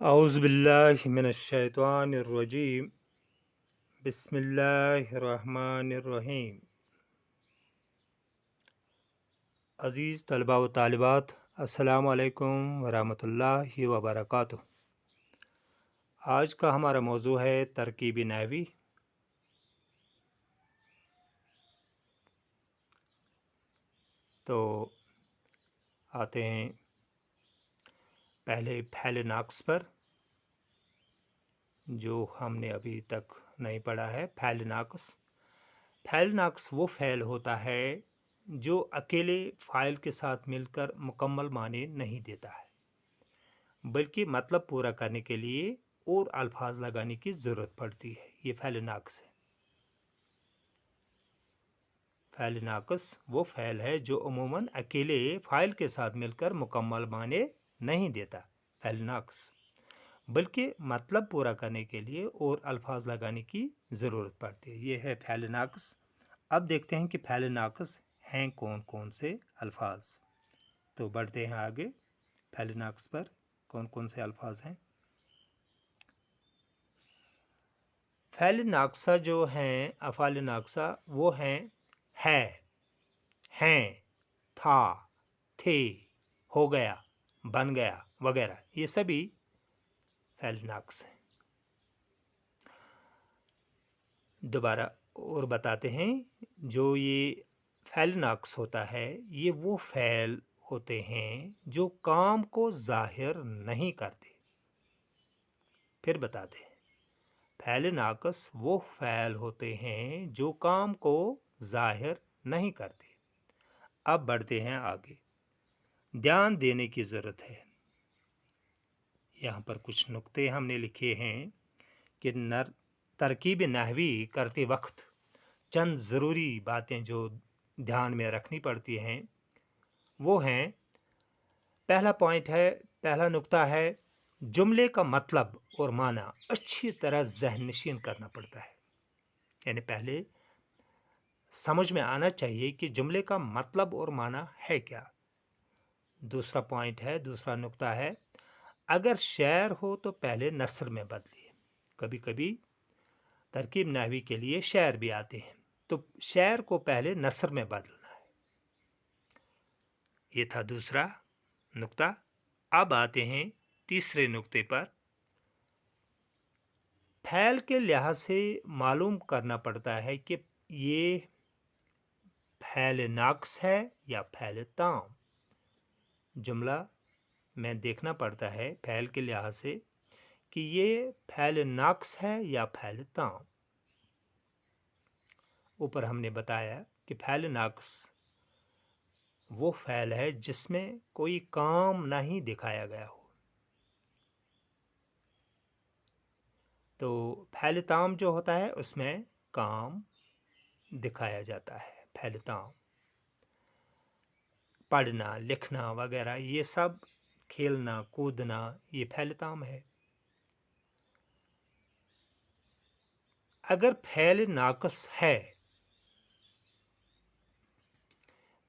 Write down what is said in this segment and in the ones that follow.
أعوذ بالله من الشيطان الرجيم بسم الله الرحمن الرحیم عزیز طلباء و طالبات، السلام علیکم ورحمۃ اللہ وبرکاتہ۔ آج کا ہمارا موضوع ہے ترکیبی نحوی۔ تو آتے ہیں پہلے فعل ناقص پر، جو ہم نے ابھی تک نہیں پڑھا ہے۔ فعل ناقص وہ فعل ہوتا ہے جو اکیلے فاعل کے ساتھ مل کر مکمل معنی نہیں دیتا ہے، بلکہ مطلب پورا کرنے کے لیے اور الفاظ لگانے کی ضرورت پڑتی ہے۔ یہ فعل ناقص ہے۔ فعل ناقص وہ فعل ہے جو عموماً اکیلے فاعل کے ساتھ مل کر مکمل معنی نہیں دیتا، فعل ناقص، بلکہ مطلب پورا کرنے کے لیے اور الفاظ لگانے کی ضرورت پڑتی ہے۔ یہ ہے فعل ناقص۔ اب دیکھتے ہیں کہ فعل ناقص ہیں کون کون سے الفاظ۔ تو بڑھتے ہیں آگے۔ فعل ناقص پر کون کون سے الفاظ ہیں؟ فعل ناقصہ جو ہیں، افعال ناقصہ، وہ ہیں ہیں، تھا، تھے، ہو گیا، بن گیا وغیرہ۔ یہ سبھی فعل ناقص ہیں۔ دوبارہ اور بتاتے ہیں، جو یہ فعل ناقص ہوتا ہے، یہ وہ فعل ہوتے ہیں جو کام کو ظاہر نہیں کرتے۔ پھر بتاتے ہیں، فعل ناقص وہ فعل ہوتے ہیں جو کام کو ظاہر نہیں کرتے۔ اب بڑھتے ہیں آگے۔ دھیان دینے کی ضرورت ہے۔ یہاں پر کچھ نقطے ہم نے لکھے ہیں کہ ترکیب نحوی کرتے وقت چند ضروری باتیں جو دھیان میں رکھنی پڑتی ہیں وہ ہیں، پہلا نقطہ ہے، جملے کا مطلب اور معنی اچھی طرح ذہن نشین کرنا پڑتا ہے۔ یعنی پہلے سمجھ میں آنا چاہیے کہ جملے کا مطلب اور معنی ہے کیا۔ دوسرا نقطہ ہے، اگر شعر ہو تو پہلے نثر میں بدلیے۔ کبھی کبھی ترکیب نحوی کے لیے شعر بھی آتے ہیں، تو شعر کو پہلے نثر میں بدلنا ہے۔ یہ تھا دوسرا نقطہ۔ اب آتے ہیں تیسرے نقطے پر۔ فعل کے لحاظ سے معلوم کرنا پڑتا ہے کہ یہ فعل ناقص ہے یا فعل تام۔ جملہ میں دیکھنا پڑتا ہے فعل کے لحاظ سے کہ یہ فعل ناقص ہے یا فعل تام۔ اوپر ہم نے بتایا کہ فعل ناقص وہ فعل ہے جس میں کوئی کام نہیں دکھایا گیا ہو۔ تو فعل تام جو ہوتا ہے اس میں کام دکھایا جاتا ہے۔ فعل تام، پڑھنا، لکھنا وغیرہ، یہ سب، کھیلنا کودنا، یہ فعل تام ہے۔ اگر فعل ناقص ہے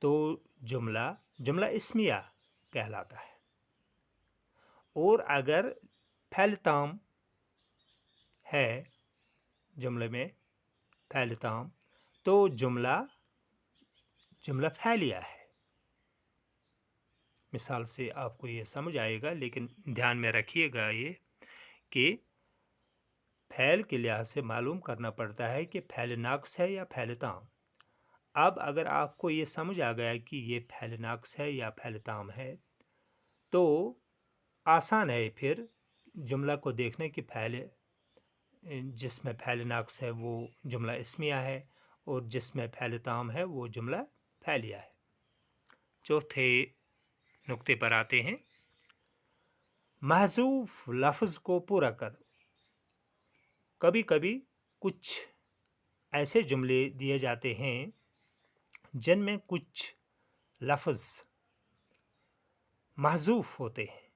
تو جملہ اسمیہ کہلاتا ہے، اور اگر فعل تام ہے جملے میں فعل تام تو جملہ فعلیہ ہے۔ مثال سے آپ کو یہ سمجھ آئے گا، لیکن دھیان میں رکھیے گا یہ کہ فعل کے لحاظ سے معلوم کرنا پڑتا ہے کہ فعل ناقص ہے یا فعل تام۔ اب اگر آپ کو یہ سمجھ آ گیا کہ یہ فعل ناقص ہے یا فعل تام ہے تو آسان ہے پھر جملہ کو دیکھنے کی۔ جس میں فعل ناقص ہے وہ جملہ اسمیہ ہے، اور جس میں فعل تام ہے وہ جملہ فعلیہ ہے۔ چوتھے نقطے پر آتے ہیں، محذوف لفظ کو پورا کر۔ کبھی کبھی کچھ ایسے جملے دیے جاتے ہیں جن میں کچھ لفظ محذوف ہوتے ہیں،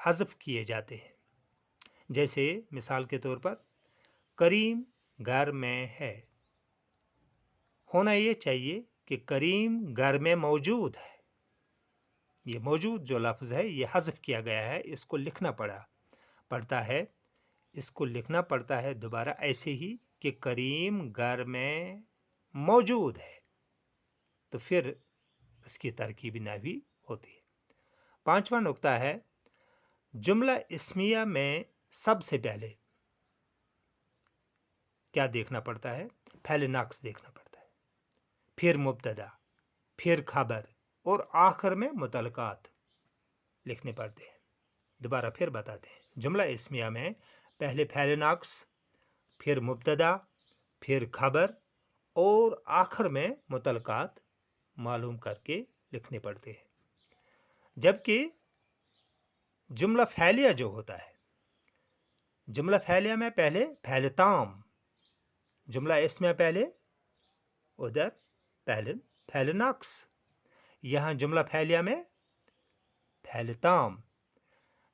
حذف کیے جاتے ہیں۔ جیسے مثال کے طور پر، کریم گھر میں ہے۔ ہونا یہ چاہیے کہ کریم گھر میں موجود ہے، یہ موجود جو لفظ ہے یہ حذف کیا گیا ہے، اس کو لکھنا پڑتا ہے، اس کو لکھنا پڑتا ہے دوبارہ ایسے ہی کہ کریم گھر میں موجود ہے، تو پھر اس کی ترکیب نحوی ہوتی ہے۔ پانچواں نقطہ ہے جملہ اسمیہ میں سب سے پہلے کیا دیکھنا پڑتا ہے؟ فعل ناقص دیکھنا پڑتا ہے، پھر مبتدا، پھر خبر اور آخر میں متعلقات لکھنے پڑتے ہیں۔ دوبارہ پھر بتاتے ہیں، جملہ اسمیہ میں پہلے فعل ناقص، پھر مبتدا، پھر خبر اور آخر میں متعلقات معلوم کر کے لکھنے پڑتے ہیں۔ جبکہ جملہ فعلیہ جو ہوتا ہے، جملہ فعلیہ میں پہلے فعل تام، جملہ اسمیہ پہلے، ادھر پہلے فعل ناقص، یہاں جملہ فعلیہ میں فعل تام،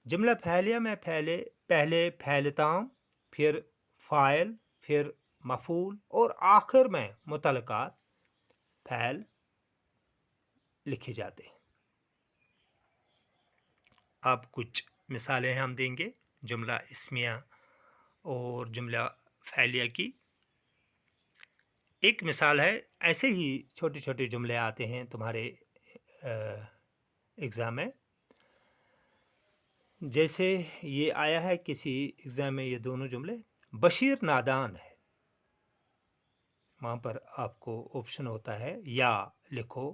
جملہ فعلیہ میں پہلے فعل تام، پھر فاعل، پھر مفعول اور آخر میں متعلقات فعل لکھے جاتے ہیں۔ اب کچھ مثالیں ہم دیں گے جملہ اسمیہ اور جملہ فعلیہ کی۔ ایک مثال ہے، ایسے ہی چھوٹے چھوٹے جملے آتے ہیں تمہارے ایگزام میں، جیسے یہ آیا ہے کسی ایگزام میں، یہ دونوں جملے، بشیر نادان ہے، وہاں پر آپ کو آپشن ہوتا ہے یا لکھو،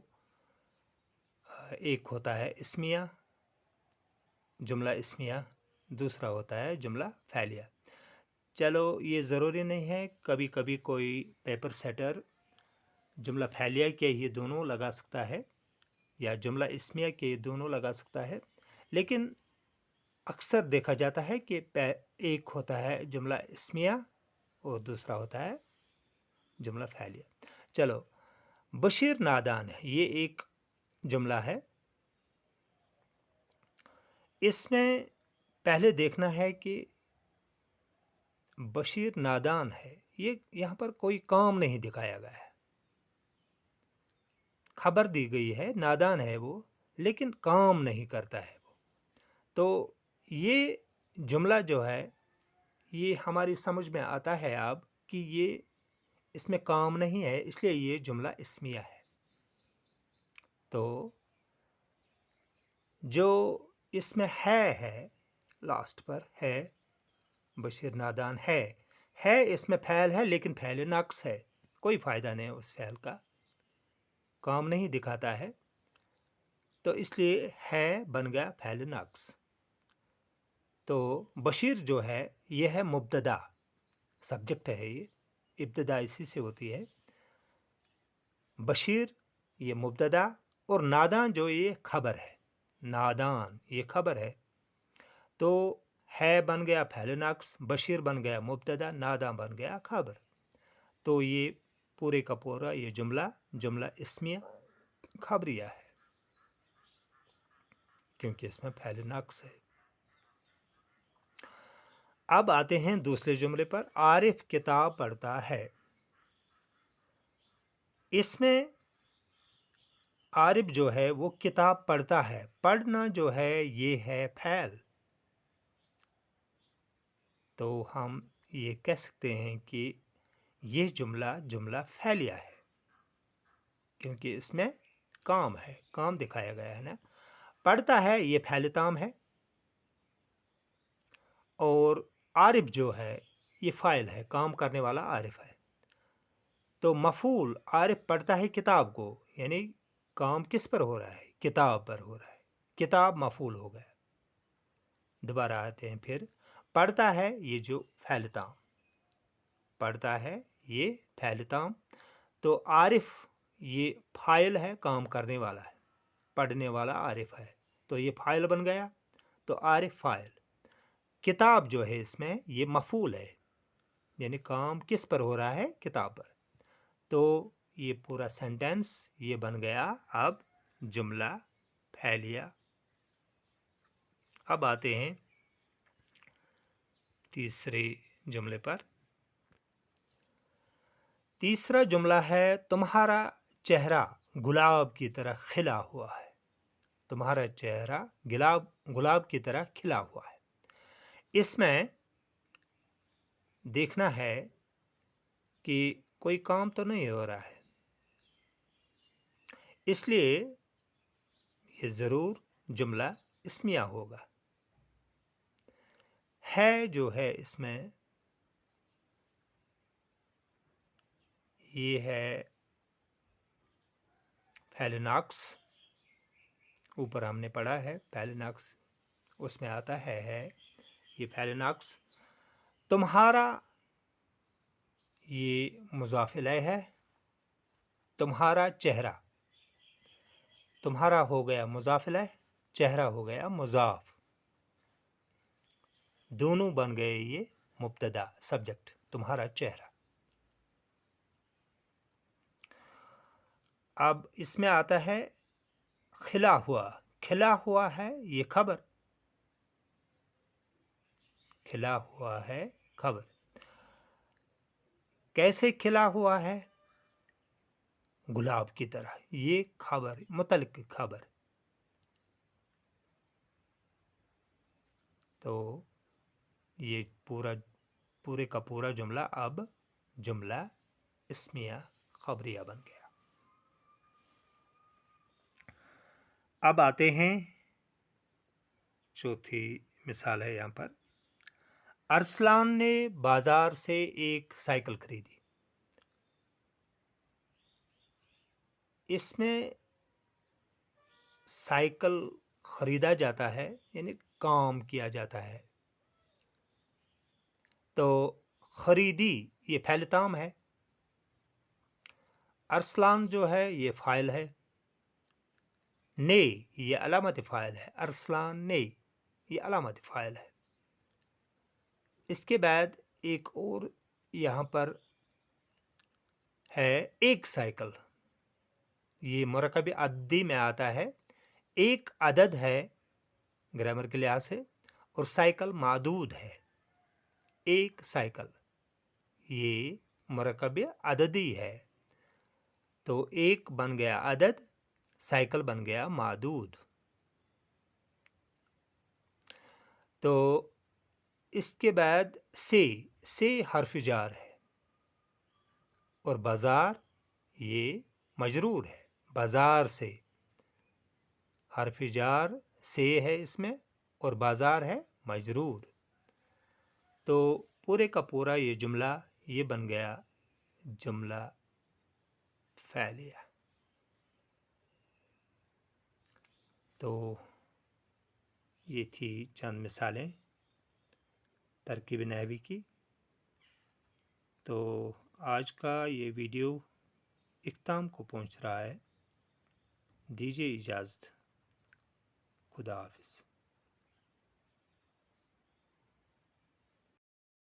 ایک ہوتا ہے اسمیہ، جملہ اسمیہ، دوسرا ہوتا ہے جملہ فعلیہ۔ چلو یہ ضروری نہیں ہے، کبھی کبھی کوئی پیپر سیٹر جملہ فعلیہ کے یہ دونوں لگا سکتا ہے یا جملہ اسمیہ کے یہ دونوں لگا سکتا ہے، لیکن اکثر دیکھا جاتا ہے کہ ایک ہوتا ہے جملہ اسمیہ اور دوسرا ہوتا ہے جملہ فعلیہ۔ چلو، بشیر نادان ہے، یہ ایک جملہ ہے، اس میں پہلے دیکھنا ہے کہ بشیر نادان ہے، یہ یہاں پر کوئی کام نہیں دکھایا گیا ہے، خبر دی گئی ہے نادان ہے وہ، لیکن کام نہیں کرتا ہے وہ، تو یہ جملہ جو ہے یہ ہماری سمجھ میں آتا ہے اب کہ یہ اس میں کام نہیں ہے، اس لیے یہ جملہ اسمیہ ہے۔ تو جو اس میں ہے لاسٹ پر ہے، بشیر نادان ہے اس میں فعل ہے لیکن فعل ناقص ہے، کوئی فائدہ نہیں اس فعل کا، کام نہیں دکھاتا ہے، تو اس لیے ہے بن گیا فعل ناقص۔ تو بشیر جو ہے یہ ہے مبتدا، سبجیکٹ ہے، یہ ابتدا اسی سے ہوتی ہے، بشیر یہ مبتدا اور نادان جو یہ خبر ہے، نادان یہ خبر ہے، تو ہے بن گیا فعل ناقص، بشیر بن گیا مبتدا، نادان بن گیا خبر، تو یہ پورے کا پورا یہ جملہ اسمیہ خبریہ ہے، کیونکہ اس میں فعل ناقص ہے۔ اب آتے ہیں دوسرے جملے پر، عارف کتاب پڑھتا ہے، اس میں عارف جو ہے وہ کتاب پڑھتا ہے، پڑھنا جو ہے یہ ہے فعل، تو ہم یہ کہہ سکتے ہیں کہ یہ جملہ فعلیہ ہے، کیونکہ اس میں کام ہے، کام دکھایا گیا ہے نا، پڑھتا ہے یہ فعل تام ہے، اور عارف جو ہے یہ فاعل ہے، کام کرنے والا عارف ہے، تو مفعول عارف پڑھتا ہے کتاب کو، یعنی کام کس پر ہو رہا ہے؟ کتاب پر ہو رہا ہے، کتاب مفعول ہو گیا۔ دوبارہ آتے ہیں پھر، پڑھتا ہے یہ جو فعل تام، پڑھتا ہے یہ فعل تام، تو عارف یہ فاعل ہے، کام کرنے والا ہے، پڑھنے والا عارف ہے، تو یہ فاعل بن گیا، تو عارف فاعل، کتاب جو ہے اس میں یہ مفعول ہے، یعنی کام کس پر ہو رہا ہے؟ کتاب پر، تو یہ پورا سینٹینس یہ بن گیا اب جملہ فعلیہ۔ اب آتے ہیں تیسرے جملے پر، تیسرا جملہ ہے تمہارا چہرہ گلاب کی طرح کھلا ہوا ہے، تمہارا چہرہ گلاب کی طرح کھلا ہوا ہے۔ اس میں دیکھنا ہے کہ کوئی کام تو نہیں ہو رہا ہے، اس لیے یہ ضرور جملہ اسمیہ ہوگا۔ ہے جو ہے اس میں یہ ہے فعل ناقص، اوپر ہم نے پڑھا ہے فعل ناقص، اس میں آتا ہے یہ فعل ناقص۔ تمہارا یہ مضاف الیہ ہے، تمہارا چہرہ، تمہارا ہو گیا مضاف الیہ، چہرہ ہو گیا مضاف، دونوں بن گئے یہ مبتدا سبجیکٹ، تمہارا چہرہ۔ اب اس میں آتا ہے کھلا ہوا، کھلا ہوا ہے یہ خبر، کھلا ہوا ہے خبر۔ کیسے کھلا ہوا ہے؟ گلاب کی طرح، یہ خبر متعلق خبر۔ تو یہ پورے کا پورا جملہ اب جملہ اسمیہ خبریہ بن گیا۔ اب آتے ہیں چوتھی مثال ہے یہاں پر، ارسلان نے بازار سے ایک سائیکل خریدی۔ اس میں سائیکل خریدا جاتا ہے یعنی کام کیا جاتا ہے، تو خریدی یہ فعل تام ہے، ارسلان جو ہے یہ فاعل ہے، نے یہ علامت فاعل ہے، ارسلان نے یہ علامت فاعل ہے۔ اس کے بعد ایک اور یہاں پر ہے ایک سائیکل، یہ مرکب عددی میں آتا ہے، ایک عدد ہے گرامر کے لحاظ سے، اور سائیکل معدود ہے۔ ایک سائیکل یہ مرکب عددی ہے، تو ایک بن گیا عدد، سائیکل بن گیا معدود۔ تو اس کے بعد سے حرف جار ہے، اور بازار یہ مجرور ہے، بازار سے حرف جار سے ہے اس میں، اور بازار ہے مجرور۔ تو پورے کا پورا یہ جملہ یہ بن گیا جملہ فعلیہ۔ تو یہ تھی چند مثالیں ترکیب نحوی کی۔ تو آج کا یہ ویڈیو اختتام کو پہنچ رہا ہے، دیجیے اجازت، خدا حافظ۔